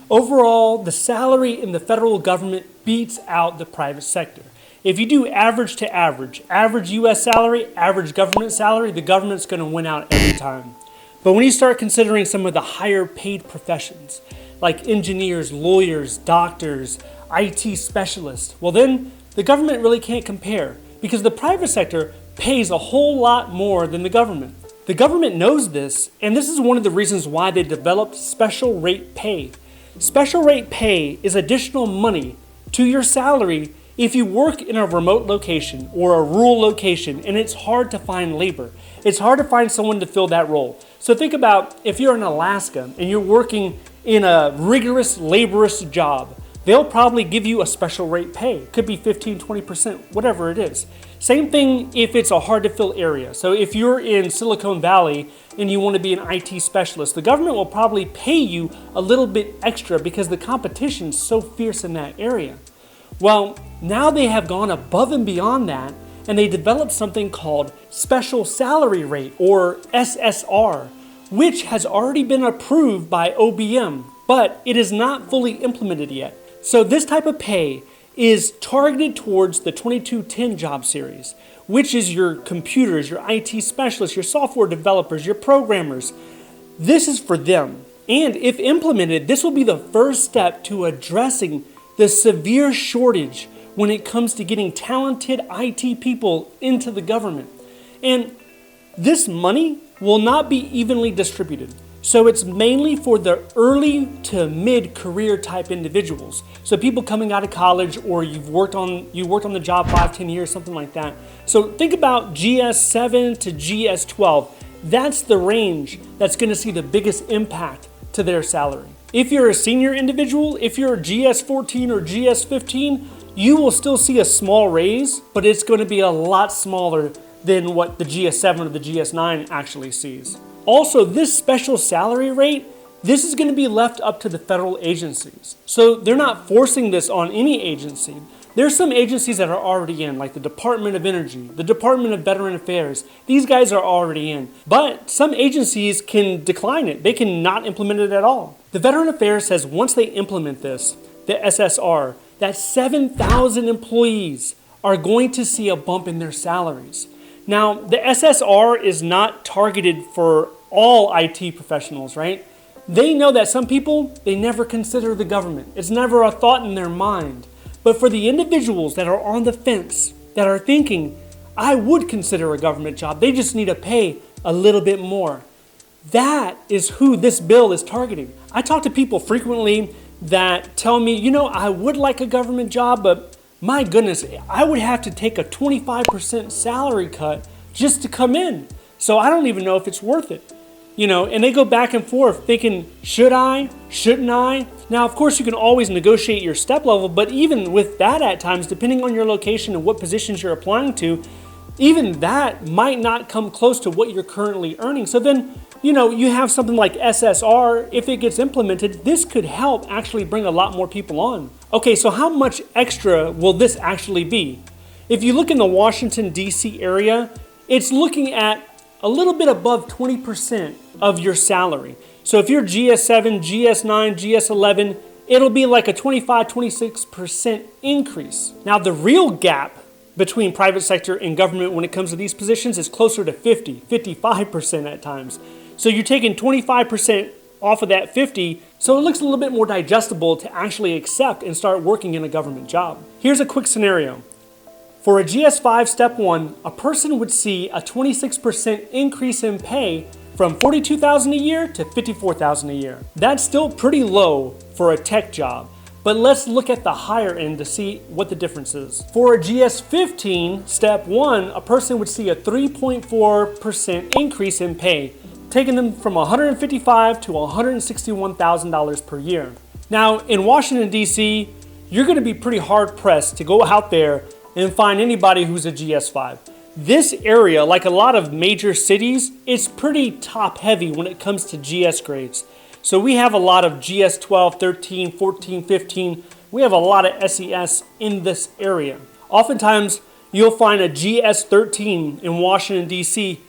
Overall, the salary in the federal government beats out the private sector. If you do average to average US salary, average government salary, the government's going to win out every time. But when you start considering some of the higher paid professions, like engineers, lawyers, doctors, IT specialists, well then the government really can't compare because the private sector pays a whole lot more than the government. The government knows this, and this is one of the reasons why they developed special rate pay. Special rate pay is additional money to your salary if you work in a remote location or a rural location and it's hard to find labor. It's hard to find someone to fill that role. So think about if you're in Alaska and you're working in a rigorous, laborious job, they'll probably give you a special rate pay. It could be 15, 20%, whatever it is. Same thing if it's a hard to fill area. So if you're in Silicon Valley and you want to be an IT specialist, the government will probably pay you a little bit extra because the competition's so fierce in that area. Well, now they have gone above and beyond that, and they developed something called special salary rate, or SSR, which has already been approved by OBM, but it is not fully implemented yet. So this type of pay is targeted towards the 2210 job series, which is your computers, your IT specialists, your software developers, your programmers. This is for them. And if implemented, this will be the first step to addressing the severe shortage when it comes to getting talented IT people into the government. And this money will not be evenly distributed. So it's mainly for the early to mid-career type individuals. So people coming out of college, or you worked on the job 5-10 years, something like that. So think about GS7 to GS12. That's the range that's going to see the biggest impact to their salary. If you're a senior individual, if you're a GS14 or GS15, you will still see a small raise, but it's going to be a lot smaller than what the GS7 or the GS9 actually sees. Also, this special salary rate, this is going to be left up to the federal agencies. So they're not forcing this on any agency. There's some agencies that are already in, like the Department of Energy, the Department of Veteran Affairs. These guys are already in. But some agencies can decline it. They can not implement it at all. The Veteran Affairs says once they implement this, the SSR, that 7,000 employees are going to see a bump in their salaries. Now, the SSR is not targeted for all IT professionals, right? They know that some people, they never consider the government. It's never a thought in their mind. But for the individuals that are on the fence, that are thinking, I would consider a government job, they just need to pay a little bit more. That is who this bill is targeting. I talk to people frequently that tell me, I would like a government job, but my goodness, I would have to take a 25% salary cut just to come in. So I don't even know if it's worth it. And they go back and forth thinking, should I? Shouldn't I? Now, of course, you can always negotiate your step level, but even with that at times, depending on your location and what positions you're applying to, even that might not come close to what you're currently earning. So then, you have something like SSR. If it gets implemented, this could help actually bring a lot more people on. Okay, so how much extra will this actually be? If you look in the Washington, D.C. area, it's looking at a little bit above 20% of your salary. So if you're GS7, GS9, GS11, it'll be like a 25-26% increase. Now the real gap between private sector and government when it comes to these positions is closer to 55% at times. So you're taking 25% off of that 50, so it looks a little bit more digestible to actually accept and start working in a government job. Here's a quick scenario. For a GS5 Step 1, a person would see a 26% increase in pay from $42,000 a year to $54,000 a year. That's still pretty low for a tech job, but let's look at the higher end to see what the difference is. For a GS15 Step 1, a person would see a 3.4% increase in pay, taking them from $155,000 to $161,000 per year. Now, in Washington, D.C., you're going to be pretty hard-pressed to go out there and find anybody who's a GS5. This area, like a lot of major cities, is pretty top-heavy when it comes to GS grades. So we have a lot of GS12, 13, 14, 15. We have a lot of SES in this area. Oftentimes, you'll find a GS13 in Washington, D.C.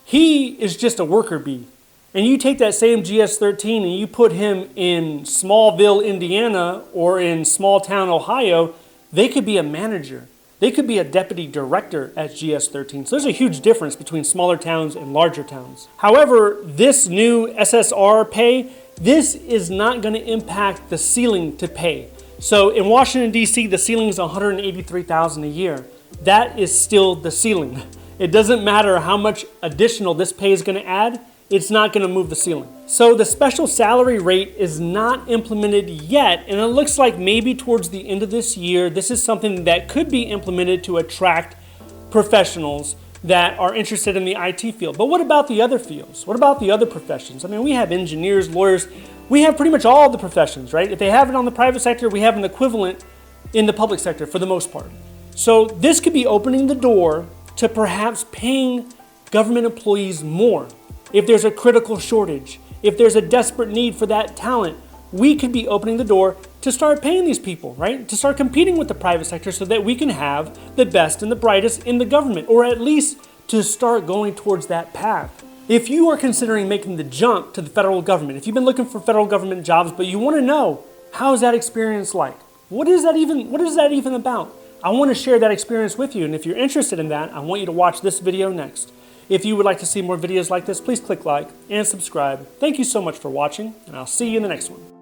He is just a worker bee. And you take that same GS-13 and you put him in Smallville, Indiana, or in small town, Ohio, they could be a manager. They could be a deputy director at GS-13. So there's a huge difference between smaller towns and larger towns. However, this new SSR pay, this is not going to impact the ceiling to pay. So in Washington, D.C., the ceiling is $183,000 a year. That is still the ceiling. It doesn't matter how much additional this pay is going to add. It's not going to move the ceiling. So the special salary rate is not implemented yet, and it looks like maybe towards the end of this year, this is something that could be implemented to attract professionals that are interested in the IT field. But what about the other fields? What about the other professions? I mean, we have engineers, lawyers, we have pretty much all the professions, right? If they have it on the private sector, we have an equivalent in the public sector for the most part. So this could be opening the door to perhaps paying government employees more. If there's a critical shortage, if there's a desperate need for that talent, we could be opening the door to start paying these people, right? To start competing with the private sector so that we can have the best and the brightest in the government, or at least to start going towards that path. If you are considering making the jump to the federal government, if you've been looking for federal government jobs, but you want to know, how is that experience like? What is that even about? I want to share that experience with you, and if you're interested in that, I want you to watch this video next. If you would like to see more videos like this, please click like and subscribe. Thank you so much for watching, and I'll see you in the next one.